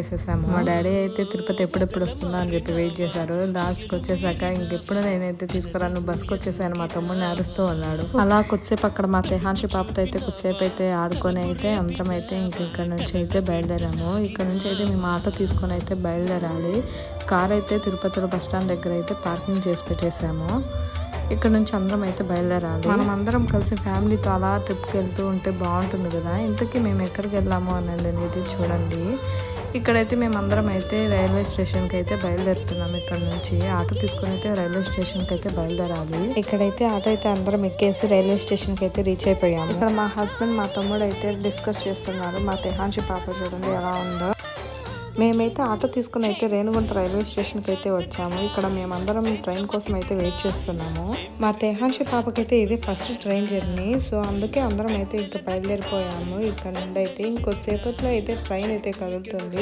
చేసేసాము. మా డాడీ అయితే తిరుపతి ఎప్పుడెప్పుడు వస్తుందా అని చెప్పి వెయిట్ చేశారు. లాస్ట్కి వచ్చేసాక ఇంకెప్పుడు నేనైతే తీసుకురాను, బస్కి వచ్చేసాను, మా తమ్ముడిని అరుస్తూ ఉన్నాడు. అలా కొద్దిసేపు అక్కడ మా తెహాన్షి పాపతో అయితే కొద్దిసేపు అయితే ఆడుకొని అయితే అందరం అయితే ఇక్కడ నుంచి అయితే బయలుదేరాము. ఇక్కడ నుంచి అయితే మేము ఆటో తీసుకొని అయితే బయలుదేరాలి. కార్ అయితే తిరుపతిలో బస్ స్టాండ్ దగ్గర అయితే పార్కింగ్ చేసి పెట్టేసాము. ఇక్కడ నుంచి అందరం అయితే బయలుదేరాలి. మనం అందరం కలిసి ఫ్యామిలీతో అలా ట్రిప్కి వెళ్తూ ఉంటే బాగుంటుంది కదా. ఇంతకీ మేము ఎక్కడికి వెళ్ళాము అనేది చూడండి. ఇక్కడైతే మేము అందరం అయితే రైల్వే స్టేషన్కి అయితే బయలుదేరుతున్నాం. ఇక్కడ నుంచి ఆటో తీసుకుని అయితే రైల్వే స్టేషన్కి అయితే బయలుదేరాలి. ఇక్కడైతే ఆటో అయితే అందరం ఎక్కేసి రైల్వే స్టేషన్కి అయితే రీచ్ అయిపోయాము. ఇక్కడ మా హస్బెండ్ మా తమ్ముడు అయితే డిస్కస్ చేస్తున్నారు. మా తెహాన్షి పాప చూడండి ఎలా ఉందో. మేమైతే ఆటో తీసుకుని అయితే రేణుగుంట రైల్వే స్టేషన్కి అయితే వచ్చాము. ఇక్కడ మేమందరం ట్రైన్ కోసం అయితే వెయిట్ చేస్తున్నాము. మా తెహాన్షి పాపకైతే ఇది ఫస్ట్ ట్రైన్ జర్నీ. సో అందుకే అందరం అయితే ఇంకా బయలుదేరిపోయాము. ఇక్కడ నుండి అయితే ఇంకొద్దిసేపట్లో అయితే ట్రైన్ అయితే కదులుతుంది.